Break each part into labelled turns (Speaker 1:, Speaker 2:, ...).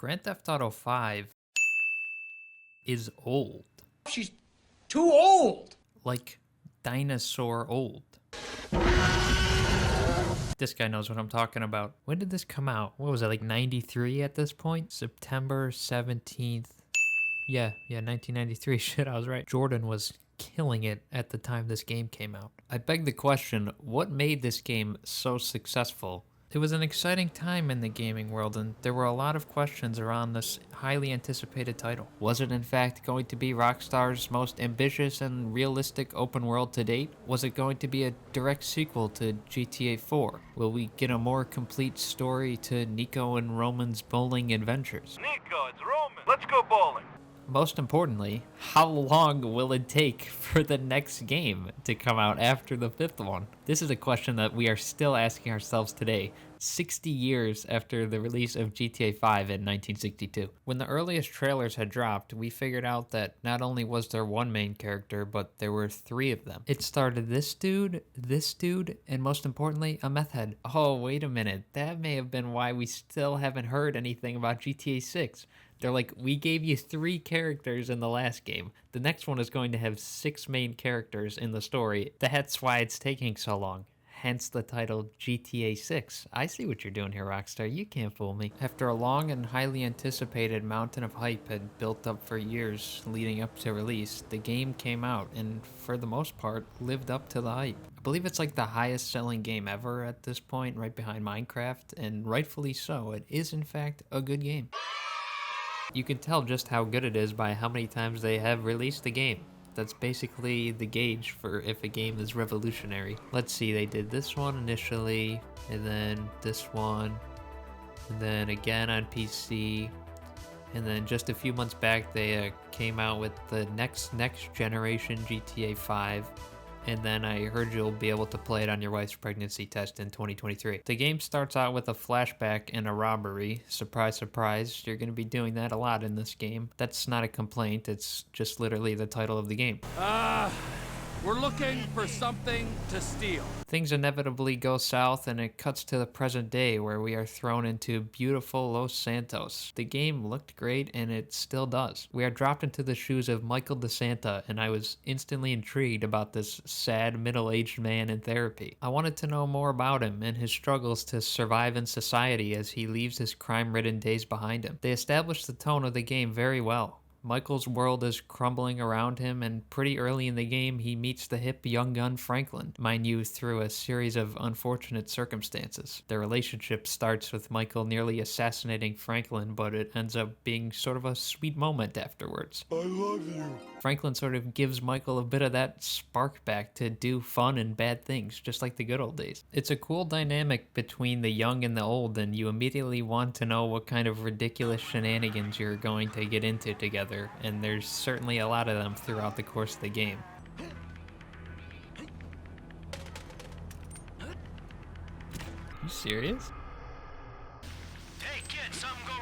Speaker 1: Grand Theft Auto 5 is old.
Speaker 2: She's too old.
Speaker 1: Like dinosaur old. This guy knows what I'm talking about. When did this come out? What was it, like 93 at this point? September 17th. Yeah, 1993. Shit, I was right. Jordan was killing it at the time this game came out. I beg the question, what made this game so successful? It was an exciting time in the gaming world, and there were a lot of questions around this highly anticipated title. Was it in fact going to be Rockstar's most ambitious and realistic open world to date? Was it going to be a direct sequel to GTA 4? Will we get a more complete story to Nico and Roman's bowling adventures?
Speaker 3: Nico, it's Roman. Let's go bowling.
Speaker 1: Most importantly, how long will it take for the next game to come out after the fifth one? This is a question that we are still asking ourselves today, 60 years after the release of GTA 5 in 1962. When the earliest trailers had dropped, we figured out that not only was there one main character, but there were three of them. It started this dude, and most importantly, a meth head. Oh, wait a minute. That may have been why we still haven't heard anything about GTA 6. They're like, we gave you 3 characters in the last game. The next one is going to have 6 main characters in the story. That's why it's taking so long. Hence the title GTA 6. I see what you're doing here, Rockstar. You can't fool me. After a long and highly anticipated mountain of hype had built up for years leading up to release, the game came out and, for the most part, lived up to the hype. I believe it's like the highest selling game ever at this point, right behind Minecraft, and rightfully so. It is, in fact, a good game. You can tell just how good it is by how many times they have released the game. That's basically the gauge for if a game is revolutionary. Let's see, they did this one initially, and then this one, and then again on PC, and then just a few months back they came out with the next generation GTA 5. And then I heard you'll be able to play it on your wife's pregnancy test in 2023. The game starts out with a flashback and a robbery. Surprise, surprise, you're going to be doing that a lot in this game. That's not a complaint, it's just literally the title of the game.
Speaker 4: We're looking for something to steal.
Speaker 1: Things inevitably go south and it cuts to the present day where we are thrown into beautiful Los Santos. The game looked great and it still does. We are dropped into the shoes of Michael DeSanta and I was instantly intrigued about this sad middle-aged man in therapy. I wanted to know more about him and his struggles to survive in society as he leaves his crime-ridden days behind him. They established the tone of the game very well. Michael's world is crumbling around him, and pretty early in the game, he meets the hip young gun Franklin, mind you, through a series of unfortunate circumstances. Their relationship starts with Michael nearly assassinating Franklin, but it ends up being sort of a sweet moment afterwards.
Speaker 3: I love you.
Speaker 1: Franklin sort of gives Michael a bit of that spark back to do fun and bad things, just like the good old days. It's a cool dynamic between the young and the old, and you immediately want to know what kind of ridiculous shenanigans you're going to get into together, and there's certainly a lot of them throughout the course of the game. You serious?
Speaker 3: Hey, kid, something go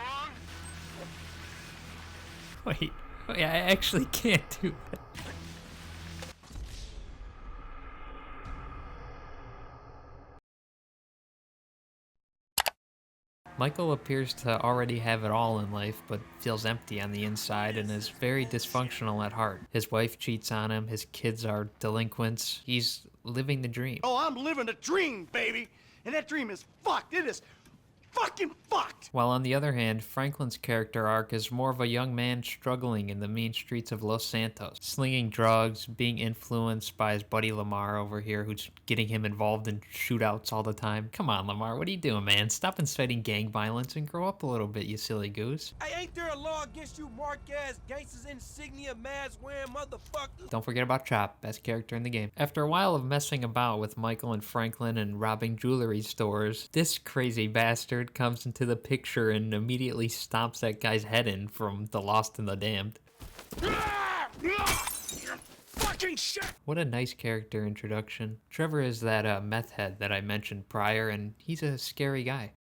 Speaker 3: wrong?
Speaker 1: Wait, I actually can't do that. Michael appears to already have it all in life, but feels empty on the inside and is very dysfunctional at heart. His wife cheats on him, his kids are delinquents, he's living the dream.
Speaker 2: Oh, I'm living a dream, baby. And that dream is fucked. It is fucking fucked.
Speaker 1: While on the other hand, Franklin's character arc is more of a young man struggling in the mean streets of Los Santos, slinging drugs, being influenced by his buddy Lamar over here who's getting him involved in shootouts all the time. Come on, Lamar, what are you doing, man? Stop inciting gang violence and grow up a little bit, you silly goose.
Speaker 5: Hey, ain't there a law against you mark-ass gangsters insignia mask-wearing motherfuckers?
Speaker 1: Don't forget about Chop, best character in the game. After a while of messing about with Michael and Franklin and robbing jewelry stores, this crazy bastard comes into the picture and immediately stomps that guy's head in from The Lost and the Damned.
Speaker 2: Fucking shit.
Speaker 1: What a nice character introduction. Trevor is that meth head that I mentioned prior, and he's a scary guy.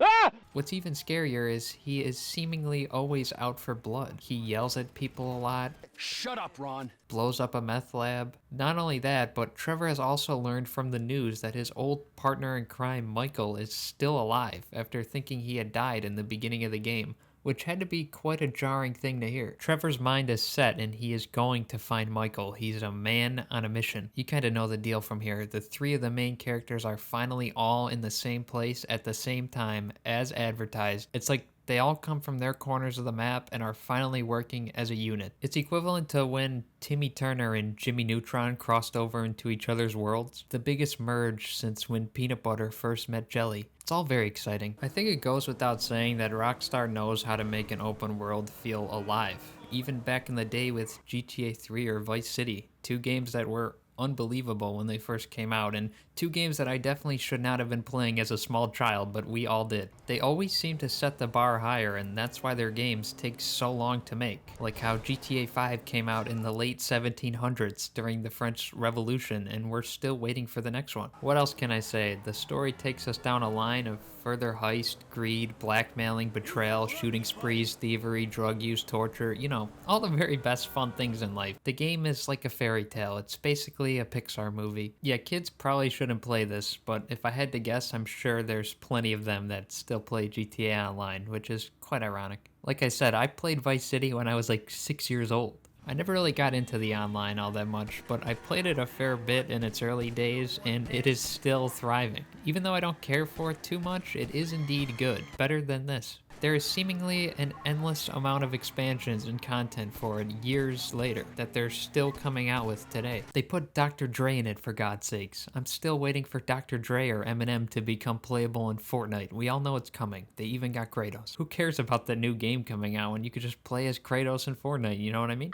Speaker 1: What's even scarier is he is seemingly always out for blood. He yells at people a lot.
Speaker 4: Shut up, Ron.
Speaker 1: Blows up a meth lab. Not only that, but Trevor has also learned from the news that his old partner in crime, Michael, is still alive after thinking he had died in the beginning of the game, which had to be quite a jarring thing to hear. Trevor's mind is set and he is going to find Michael. He's a man on a mission. You kind of know the deal from here. The three of the main characters are finally all in the same place at the same time as advertised. It's like they all come from their corners of the map and are finally working as a unit. It's equivalent to when Timmy Turner and Jimmy Neutron crossed over into each other's worlds. The biggest merge since when peanut butter first met jelly. It's all very exciting. I think it goes without saying that Rockstar knows how to make an open world feel alive. Even back in the day with GTA 3 or Vice City, two games that were unbelievable when they first came out, and two games that I definitely should not have been playing as a small child, but we all did. They always seem to set the bar higher, and that's why their games take so long to make. Like how GTA 5 came out in the late 1700s during the French Revolution, and we're still waiting for the next one. What else can I say? The story takes us down a line of further heist, greed, blackmailing, betrayal, shooting sprees, thievery, drug use, torture, you know, all the very best fun things in life. The game is like a fairy tale. It's basically a Pixar movie. Yeah, kids probably shouldn't play this, but if I had to guess, I'm sure there's plenty of them that still play GTA Online, which is quite ironic. Like I said, I played Vice City when I was like 6 years old. I never really got into the online all that much, but I played it a fair bit in its early days, and it is still thriving. Even though I don't care for it too much, it is indeed good. Better than this. There is seemingly an endless amount of expansions and content for it years later that they're still coming out with today. They put Dr. Dre in it, for God's sakes. I'm still waiting for Dr. Dre or Eminem to become playable in Fortnite. We all know it's coming. They even got Kratos. Who cares about the new game coming out when you could just play as Kratos in Fortnite, you know what I mean?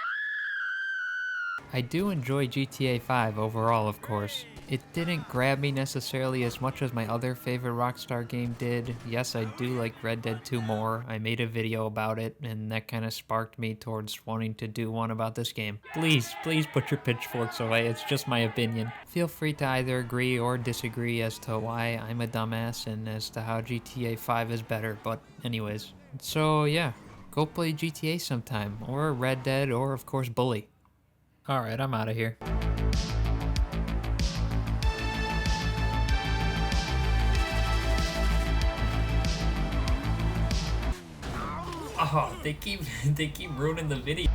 Speaker 1: I do enjoy GTA 5 overall, of course. It didn't grab me necessarily as much as my other favorite Rockstar game did. Yes, I do like Red Dead 2 more. I made a video about it, and that kind of sparked me towards wanting to do one about this game. Please put your pitchforks away. It's just my opinion. Feel free to either agree or disagree as to why I'm a dumbass and as to how GTA 5 is better, but anyways. So yeah, go play GTA sometime, or Red Dead, or of course Bully. Alright, I'm out of here. Oh, they keep ruining the video.